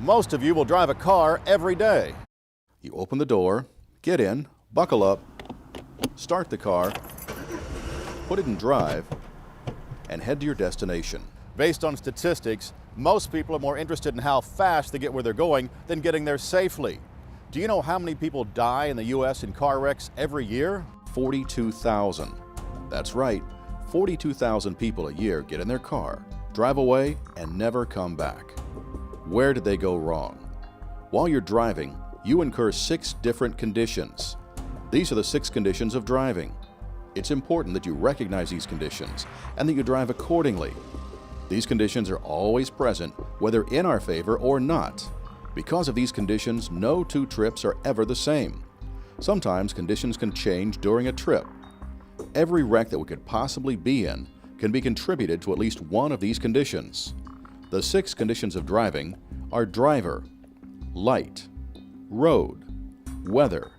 Most of you will drive a car every day. You open the door, get in, buckle up, start the car, put it in drive, and head to your destination. Based on statistics, most people are more interested in how fast they get where they're going than getting there safely. Do you know how many people die in the U.S. in car wrecks every year? 42,000. That's right, 42,000 people a year get in their car, drive away, and never come back. Where did they go wrong? While you're driving, you incur 6 different conditions. These are the 6 conditions of driving. It's important that you recognize these conditions and that you drive accordingly. These conditions are always present, whether in our favor or not. Because of these conditions, no 2 trips are ever the same. Sometimes conditions can change during a trip. Every wreck that we could possibly be in can be contributed to at least one of these conditions. The 6 conditions of driving are driver, light, road, weather,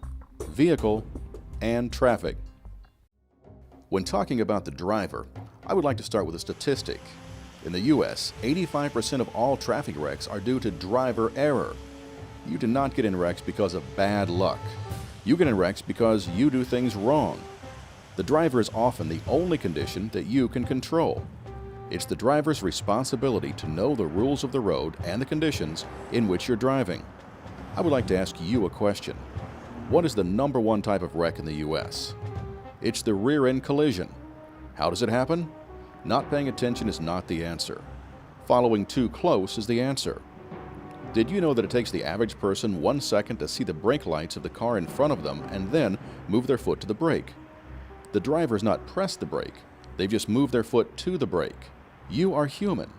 vehicle, and traffic. When talking about the driver, I would like to start with a statistic. In the U.S., 85% of all traffic wrecks are due to driver error. You do not get in wrecks because of bad luck. You get in wrecks because you do things wrong. The driver is often the only condition that you can control. It's the driver's responsibility to know the rules of the road and the conditions in which you're driving. I would like to ask you a question. What is the #1 type of wreck in the U.S.? It's the rear-end collision. How does it happen? Not paying attention is not the answer. Following too close is the answer. Did you know that it takes the average person 1 second to see the brake lights of the car in front of them and then move their foot to the brake? The driver's not pressed the brake. They've just moved their foot to the brake. You are human.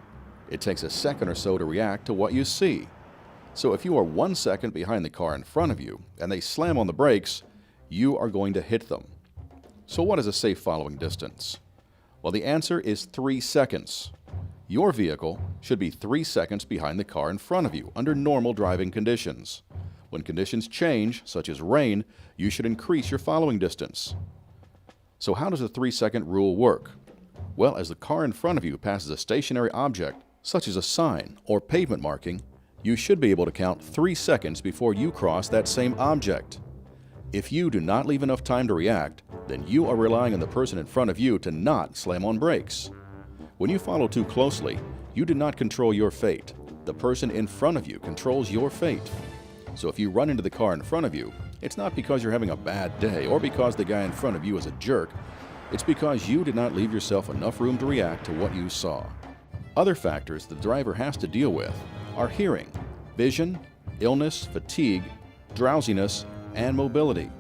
It takes a second or so to react to what you see. So if you are 1 second behind the car in front of you and they slam on the brakes, you are going to hit them. So what is a safe following distance? Well, the answer is 3 seconds. Your vehicle should be 3 seconds behind the car in front of you under normal driving conditions. When conditions change, such as rain, you should increase your following distance. So how does the 3-second rule work? Well, as the car in front of you passes a stationary object, such as a sign or pavement marking, you should be able to count 3 seconds before you cross that same object. If you do not leave enough time to react, then you are relying on the person in front of you to not slam on brakes. When you follow too closely, you do not control your fate. The person in front of you controls your fate. So if you run into the car in front of you, it's not because you're having a bad day or because the guy in front of you is a jerk. It's because you did not leave yourself enough room to react to what you saw. Other factors the driver has to deal with are hearing, vision, illness, fatigue, drowsiness, and mobility.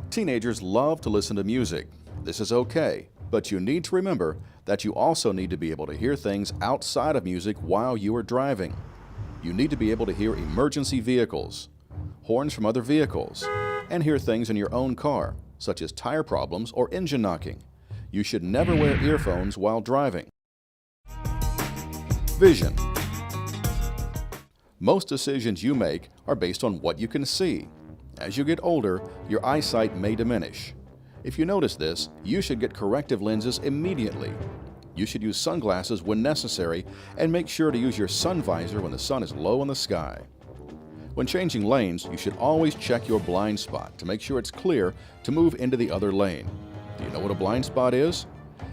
Teenagers love to listen to music. This is okay, but you need to remember that you also need to be able to hear things outside of music while you are driving. You need to be able to hear emergency vehicles, horns from other vehicles, and hear things in your own car, such as tire problems or engine knocking. You should never wear earphones while driving. Vision. Most decisions you make are based on what you can see. As you get older, your eyesight may diminish. If you notice this, you should get corrective lenses immediately. You should use sunglasses when necessary and make sure to use your sun visor when the sun is low in the sky. When changing lanes, you should always check your blind spot to make sure it's clear to move into the other lane. Do you know what a blind spot is?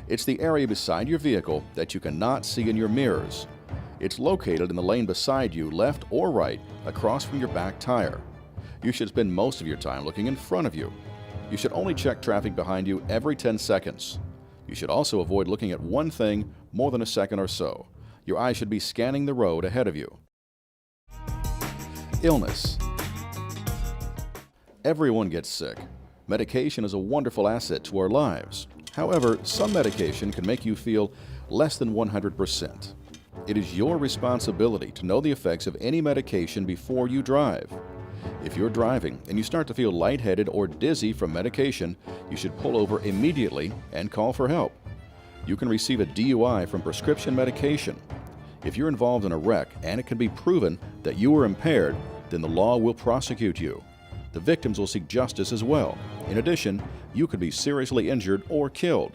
It's the area beside your vehicle that you cannot see in your mirrors. It's located in the lane beside you, left or right, across from your back tire. You should spend most of your time looking in front of you. You should only check traffic behind you every 10 seconds. You should also avoid looking at one thing more than a second or so. Your eyes should be scanning the road ahead of you. Illness. Everyone gets sick. Medication is a wonderful asset to our lives. However, some medication can make you feel less than 100%. It is your responsibility to know the effects of any medication before you drive. If you're driving and you start to feel lightheaded or dizzy from medication, you should pull over immediately and call for help. You can receive a DUI from prescription medication. If you're involved in a wreck and it can be proven that you were impaired, then the law will prosecute you. The victims will seek justice as well. In addition, you could be seriously injured or killed.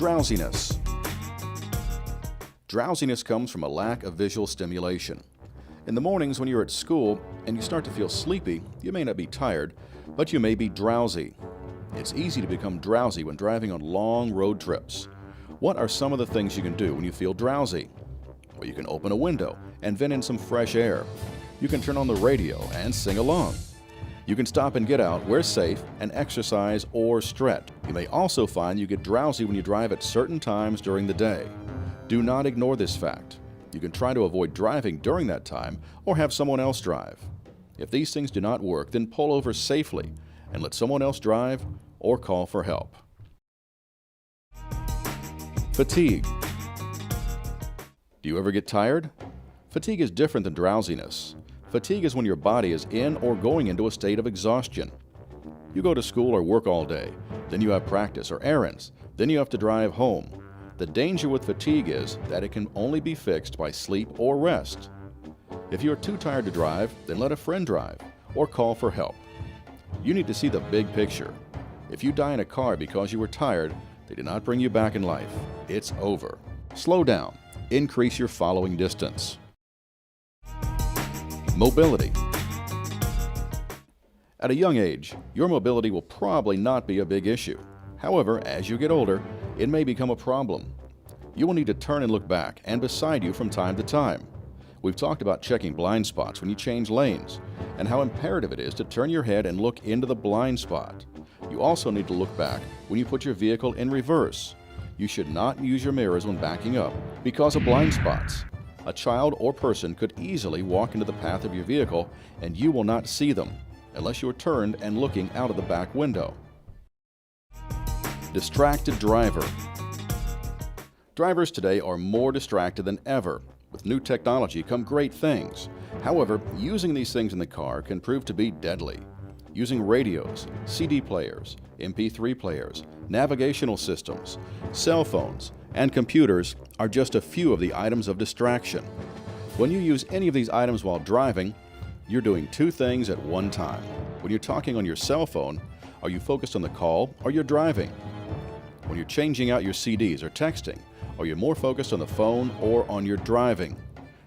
Drowsiness. Drowsiness comes from a lack of visual stimulation. In the mornings when you're at school and you start to feel sleepy, you may not be tired, but you may be drowsy. It's easy to become drowsy when driving on long road trips. What are some of the things you can do when you feel drowsy? Well, you can open a window and vent in some fresh air. You can turn on the radio and sing along. You can stop and get out where safe and exercise or stretch. You may also find you get drowsy when you drive at certain times during the day. Do not ignore this fact. You can try to avoid driving during that time or have someone else drive. If these things do not work, then pull over safely and let someone else drive or call for help. Fatigue. Do you ever get tired? Fatigue is different than drowsiness. Fatigue is when your body is in or going into a state of exhaustion. You go to school or work all day, then you have practice or errands, then you have to drive home. The danger with fatigue is that it can only be fixed by sleep or rest. If you are too tired to drive, then let a friend drive or call for help. You need to see the big picture. If you die in a car because you were tired, they did not bring you back in life. It's over. Slow down. Increase your following distance. Mobility. At a young age, your mobility will probably not be a big issue. However, as you get older, it may become a problem. You will need to turn and look back and beside you from time to time. We've talked about checking blind spots when you change lanes and how imperative it is to turn your head and look into the blind spot. You also need to look back when you put your vehicle in reverse. You should not use your mirrors when backing up because of blind spots. A child or person could easily walk into the path of your vehicle and you will not see them unless you are turned and looking out of the back window. Distracted driver. Drivers today are more distracted than ever. With new technology come great things. However, using these things in the car can prove to be deadly. Using radios, CD players, MP3 players, navigational systems, cell phones, and computers are just a few of the items of distraction. When you use any of these items while driving, you're doing two things at one time. When you're talking on your cell phone, are you focused on the call or you're driving? When you're changing out your CDs or texting, are you more focused on the phone or on your driving?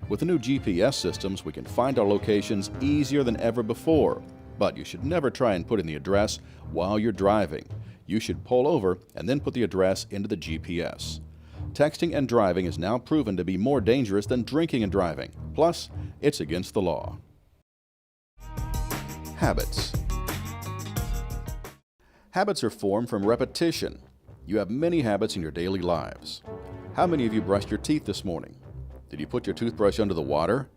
With the new GPS systems, we can find our locations easier than ever before. But you should never try and put in the address while you're driving. You should pull over and then put the address into the GPS. Texting and driving is now proven to be more dangerous than drinking and driving. Plus, it's against the law. Habits. Habits are formed from repetition. You have many habits in your daily lives. How many of you brushed your teeth this morning? Did you put your toothbrush under the water?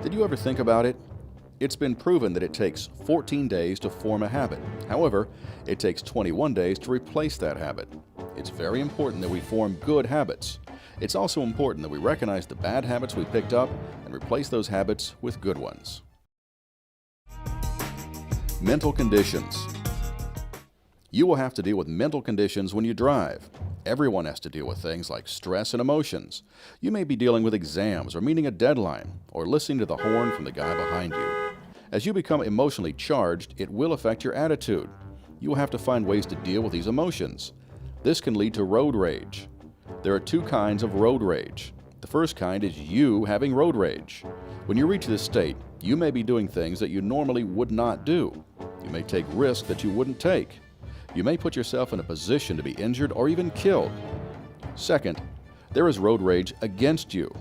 Did you ever think about it? It's been proven that it takes 14 days to form a habit. However, it takes 21 days to replace that habit. It's very important that we form good habits. It's also important that we recognize the bad habits we picked up and replace those habits with good ones. Mental conditions. You will have to deal with mental conditions when you drive. Everyone has to deal with things like stress and emotions. You may be dealing with exams or meeting a deadline or listening to the horn from the guy behind you. As you become emotionally charged, it will affect your attitude. You will have to find ways to deal with these emotions. This can lead to road rage. There are two kinds of road rage. The first kind is you having road rage. When you reach this state, you may be doing things that you normally would not do. You may take risks that you wouldn't take. You may put yourself in a position to be injured or even killed. Second, there is road rage against you.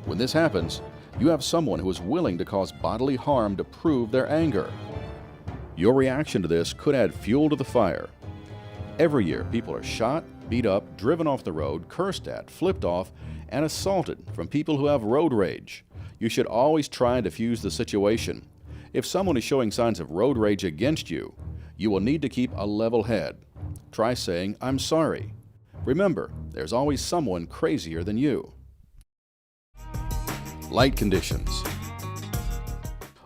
When this happens, you have someone who is willing to cause bodily harm to prove their anger. Your reaction to this could add fuel to the fire. Every year, people are shot, beat up, driven off the road, cursed at, flipped off, and assaulted from people who have road rage. You should always try and defuse the situation. If someone is showing signs of road rage against you, you will need to keep a level head. Try saying, "I'm sorry." Remember, there's always someone crazier than you. Light conditions.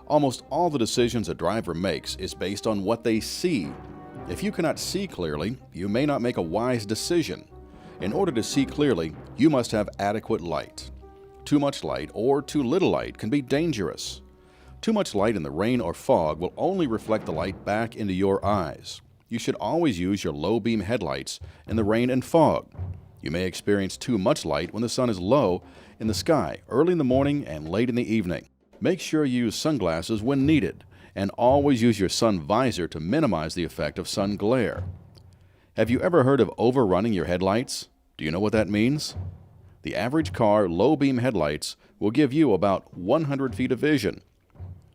Almost all the decisions a driver makes is based on what they see. If you cannot see clearly, you may not make a wise decision. In order to see clearly, you must have adequate light. Too much light or too little light can be dangerous. Too much light in the rain or fog will only reflect the light back into your eyes. You should always use your low beam headlights in the rain and fog. You may experience too much light when the sun is low in the sky, early in the morning and late in the evening. Make sure you use sunglasses when needed, and always use your sun visor to minimize the effect of sun glare. Have you ever heard of overrunning your headlights? Do you know what that means? The average car low-beam headlights will give you about 100 feet of vision.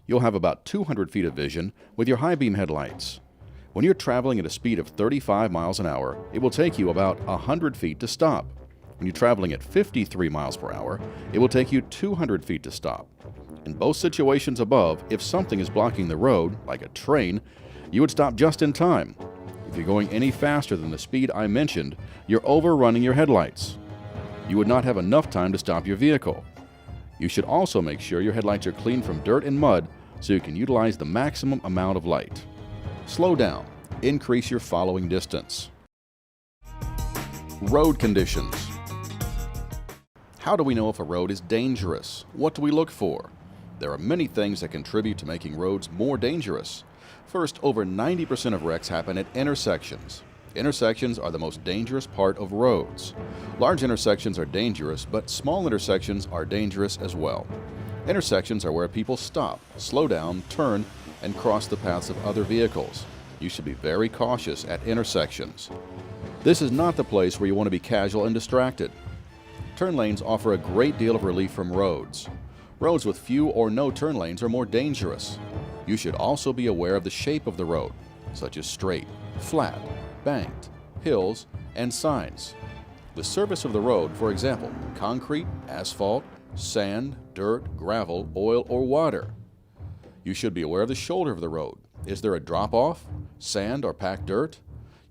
You'll have about 200 feet of vision with your high-beam headlights. When you're traveling at a speed of 35 miles an hour, it will take you about 100 feet to stop. When you're traveling at 53 miles per hour, it will take you 200 feet to stop. In both situations above, if something is blocking the road, like a train, you would stop just in time. If you're going any faster than the speed I mentioned, you're overrunning your headlights. You would not have enough time to stop your vehicle. You should also make sure your headlights are clean from dirt and mud so you can utilize the maximum amount of light. Slow down. Increase your following distance. Road conditions. How do we know if a road is dangerous? What do we look for? There are many things that contribute to making roads more dangerous. First, over 90% of wrecks happen at intersections. Intersections are the most dangerous part of roads. Large intersections are dangerous, but small intersections are dangerous as well. Intersections are where people stop, slow down, turn, and cross the paths of other vehicles. You should be very cautious at intersections. This is not the place where you want to be casual and distracted. Turn lanes offer a great deal of relief from roads. Roads with few or no turn lanes are more dangerous. You should also be aware of the shape of the road, such as straight, flat, banked, hills, and signs. The surface of the road, for example, concrete, asphalt, sand, dirt, gravel, oil, or water. You should be aware of the shoulder of the road. Is there a drop-off, sand, or packed dirt?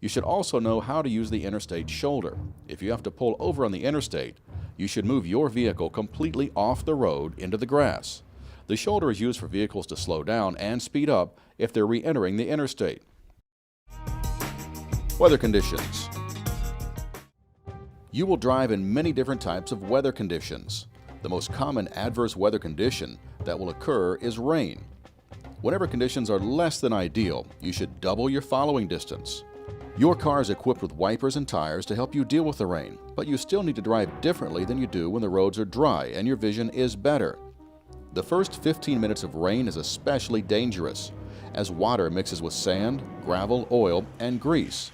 You should also know how to use the interstate shoulder. If you have to pull over on the interstate, you should move your vehicle completely off the road into the grass. The shoulder is used for vehicles to slow down and speed up if they're re-entering the interstate. Weather conditions. You will drive in many different types of weather conditions. The most common adverse weather condition that will occur is rain. Whenever conditions are less than ideal, you should double your following distance. Your car is equipped with wipers and tires to help you deal with the rain, but you still need to drive differently than you do when the roads are dry and your vision is better. The first 15 minutes of rain is especially dangerous, as water mixes with sand, gravel, oil, and grease.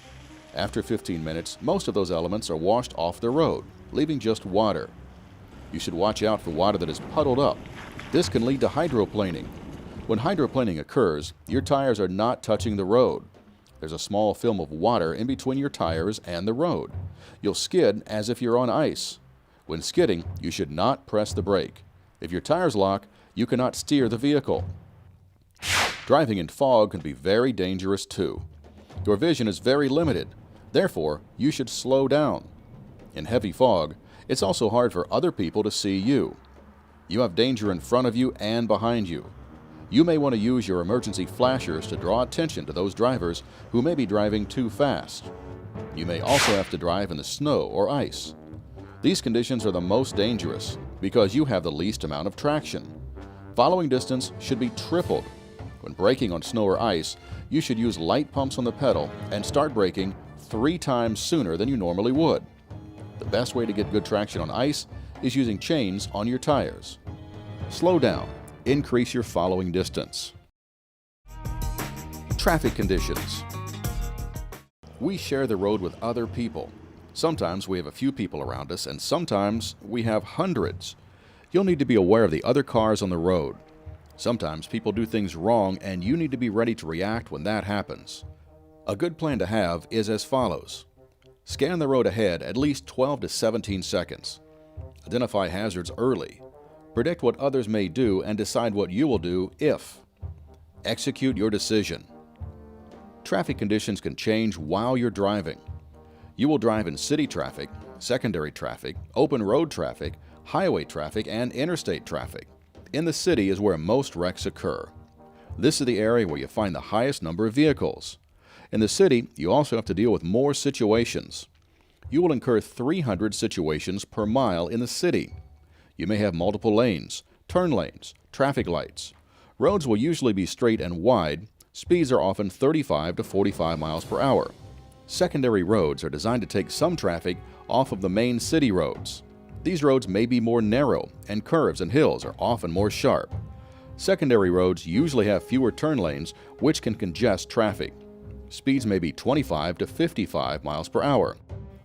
After 15 minutes, most of those elements are washed off the road, leaving just water. You should watch out for water that is puddled up. This can lead to hydroplaning. When hydroplaning occurs, your tires are not touching the road. There's a small film of water in between your tires and the road. You'll skid as if you're on ice. When skidding, you should not press the brake. If your tires lock, you cannot steer the vehicle. Driving in fog can be very dangerous too. Your vision is very limited. Therefore, you should slow down. In heavy fog, it's also hard for other people to see you. You have danger in front of you and behind you. You may want to use your emergency flashers to draw attention to those drivers who may be driving too fast. You may also have to drive in the snow or ice. These conditions are the most dangerous because you have the least amount of traction. Following distance should be tripled. When braking on snow or ice, you should use light pumps on the pedal and start braking 3 times sooner than you normally would. The best way to get good traction on ice is using chains on your tires. Slow down. Increase your following distance. Traffic conditions. We share the road with other people. Sometimes we have a few people around us, and sometimes we have hundreds. You'll need to be aware of the other cars on the road. Sometimes people do things wrong, and you need to be ready to react when that happens. A good plan to have is as follows. Scan the road ahead at least 12 to 17 seconds. Identify hazards early. Predict what others may do and decide what you will do if. Execute your decision. Traffic conditions can change while you're driving. You will drive in city traffic, secondary traffic, open road traffic, highway traffic, and interstate traffic. In the city is where most wrecks occur. This is the area where you find the highest number of vehicles. In the city, you also have to deal with more situations. You will incur 300 situations per mile in the city. You may have multiple lanes, turn lanes, traffic lights. Roads will usually be straight and wide. Speeds are often 35 to 45 miles per hour. Secondary roads are designed to take some traffic off of the main city roads. These roads may be more narrow, and curves and hills are often more sharp. Secondary roads usually have fewer turn lanes, which can congest traffic. Speeds may be 25 to 55 miles per hour.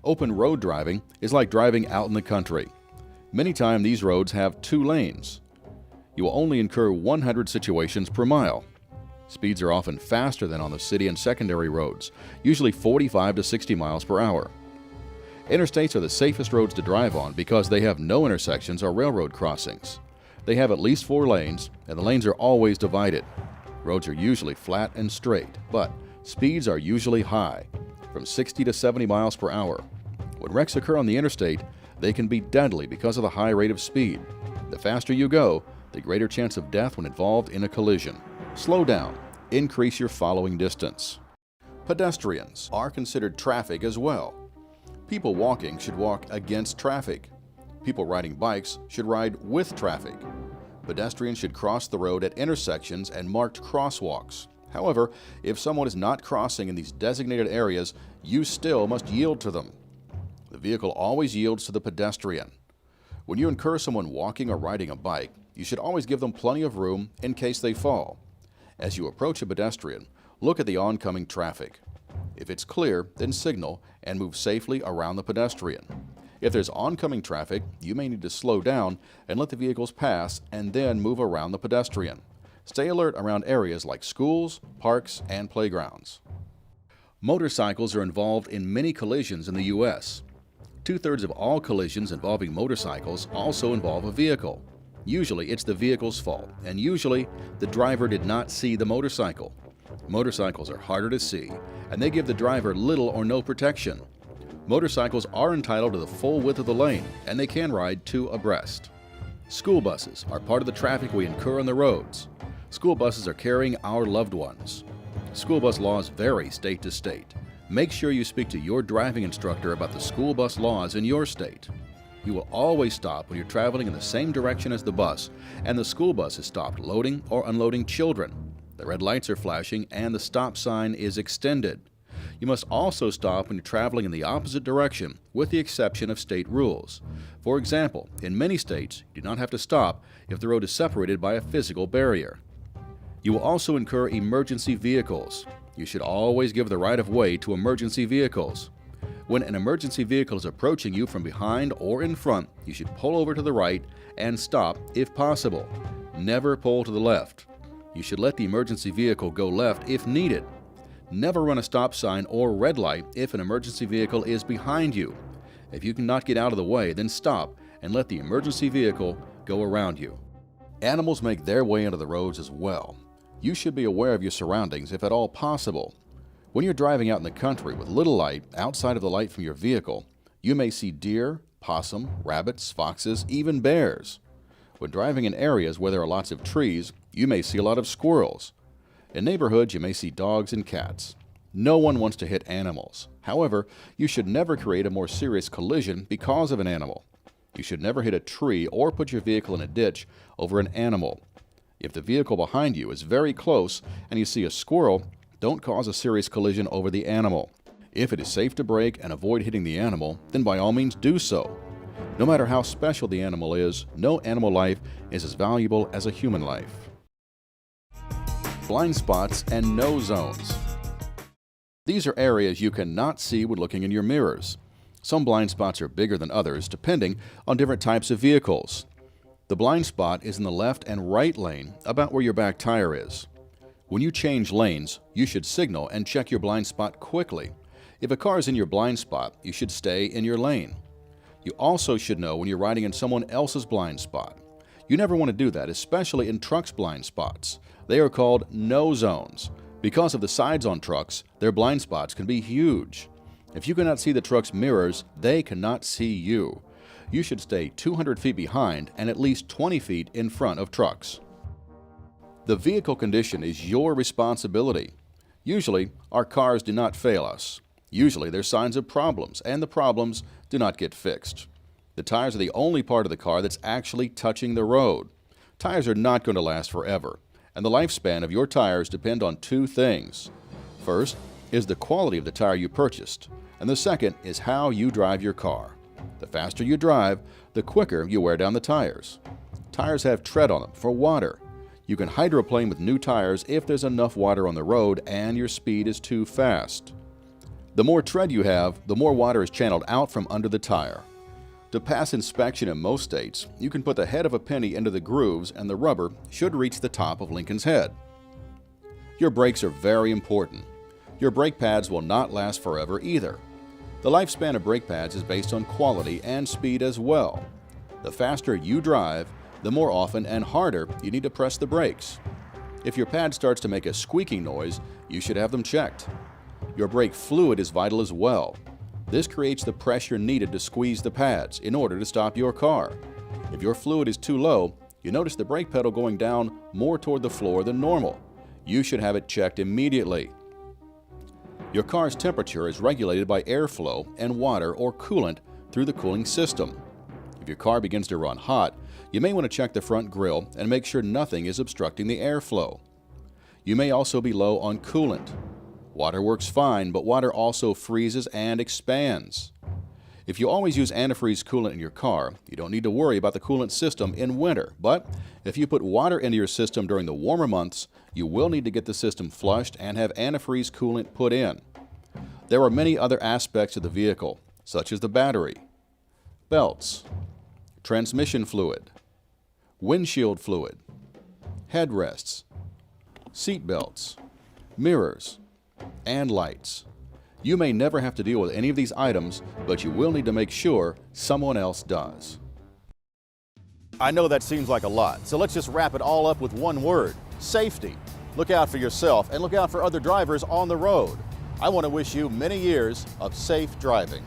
Open road driving is like driving out in the country. Many times these roads have 2 lanes. You will only incur 100 situations per mile. Speeds are often faster than on the city and secondary roads, usually 45 to 60 miles per hour. Interstates are the safest roads to drive on because they have no intersections or railroad crossings. They have at least 4 lanes, and the lanes are always divided. Roads are usually flat and straight, but speeds are usually high, from 60 to 70 miles per hour. When wrecks occur on the interstate, they can be deadly because of the high rate of speed. The faster you go, the greater chance of death when involved in a collision. Slow down. Increase your following distance. Pedestrians are considered traffic as well. People walking should walk against traffic. People riding bikes should ride with traffic. Pedestrians should cross the road at intersections and marked crosswalks. However, if someone is not crossing in these designated areas, you still must yield to them. The vehicle always yields to the pedestrian. When you incur someone walking or riding a bike, you should always give them plenty of room in case they fall. As you approach a pedestrian, look at the oncoming traffic. If it's clear, then signal and move safely around the pedestrian. If there's oncoming traffic, you may need to slow down and let the vehicles pass and then move around the pedestrian. Stay alert around areas like schools, parks, and playgrounds. Motorcycles are involved in many collisions in the U.S. 2/3 of all collisions involving motorcycles also involve a vehicle. Usually it's the vehicle's fault, and usually the driver did not see the motorcycle. Motorcycles are harder to see, and they give the driver little or no protection. Motorcycles are entitled to the full width of the lane, and they can ride 2 abreast. School buses are part of the traffic we incur on the roads. School buses are carrying our loved ones. School bus laws vary state to state. Make sure you speak to your driving instructor about the school bus laws in your state. You will always stop when you're traveling in the same direction as the bus, and the school bus is stopped loading or unloading children. The red lights are flashing and the stop sign is extended. You must also stop when you're traveling in the opposite direction, with the exception of state rules. For example, in many states, you do not have to stop if the road is separated by a physical barrier. You will also incur emergency vehicles. You should always give the right of way to emergency vehicles. When an emergency vehicle is approaching you from behind or in front, you should pull over to the right and stop if possible. Never pull to the left. You should let the emergency vehicle go left if needed. Never run a stop sign or red light if an emergency vehicle is behind you. If you cannot get out of the way, then stop and let the emergency vehicle go around you. Animals make their way into the roads as well. You should be aware of your surroundings if at all possible. When you're driving out in the country with little light outside of the light from your vehicle, you may see deer, possum, rabbits, foxes, even bears. When driving in areas where there are lots of trees, you may see a lot of squirrels. In neighborhoods, you may see dogs and cats. No one wants to hit animals. However, you should never create a more serious collision because of an animal. You should never hit a tree or put your vehicle in a ditch over an animal. If the vehicle behind you is very close and you see a squirrel, don't cause a serious collision over the animal. If it is safe to brake and avoid hitting the animal, then by all means do so. No matter how special the animal is, no animal life is as valuable as a human life. Blind spots and no zones. These are areas you cannot see when looking in your mirrors. Some blind spots are bigger than others, depending on different types of vehicles. The blind spot is in the left and right lane, about where your back tire is. When you change lanes, you should signal and check your blind spot quickly. If a car is in your blind spot, you should stay in your lane. You also should know when you're riding in someone else's blind spot. You never want to do that, especially in trucks' blind spots. They are called no zones. Because of the sides on trucks, their blind spots can be huge. If you cannot see the truck's mirrors, they cannot see you. You should stay 200 feet behind and at least 20 feet in front of trucks. The vehicle condition is your responsibility. Usually, our cars do not fail us. Usually, there's signs of problems, and the problems do not get fixed. The tires are the only part of the car that's actually touching the road. Tires are not going to last forever, and the lifespan of your tires depend on 2 things. First is the quality of the tire you purchased, and the second is how you drive your car. The faster you drive, the quicker you wear down the tires. Tires have tread on them for water. You can hydroplane with new tires if there's enough water on the road and your speed is too fast. The more tread you have, the more water is channeled out from under the tire. To pass inspection in most states, you can put the head of a penny into the grooves and the rubber should reach the top of Lincoln's head. Your brakes are very important. Your brake pads will not last forever either. The lifespan of brake pads is based on quality and speed as well. The faster you drive, the more often and harder you need to press the brakes. If your pad starts to make a squeaking noise, you should have them checked. Your brake fluid is vital as well. This creates the pressure needed to squeeze the pads in order to stop your car. If your fluid is too low, you notice the brake pedal going down more toward the floor than normal. You should have it checked immediately. Your car's temperature is regulated by airflow and water or coolant through the cooling system. If your car begins to run hot, you may want to check the front grille and make sure nothing is obstructing the airflow. You may also be low on coolant. Water works fine, but water also freezes and expands. If you always use antifreeze coolant in your car, you don't need to worry about the coolant system in winter. But if you put water into your system during the warmer months, you will need to get the system flushed and have antifreeze coolant put in. There are many other aspects of the vehicle, such as the battery, belts, transmission fluid, windshield fluid, headrests, seat belts, mirrors, and lights. You may never have to deal with any of these items, but you will need to make sure someone else does. I know that seems like a lot, so let's just wrap it all up with one word: safety. Look out for yourself and look out for other drivers on the road. I want to wish you many years of safe driving.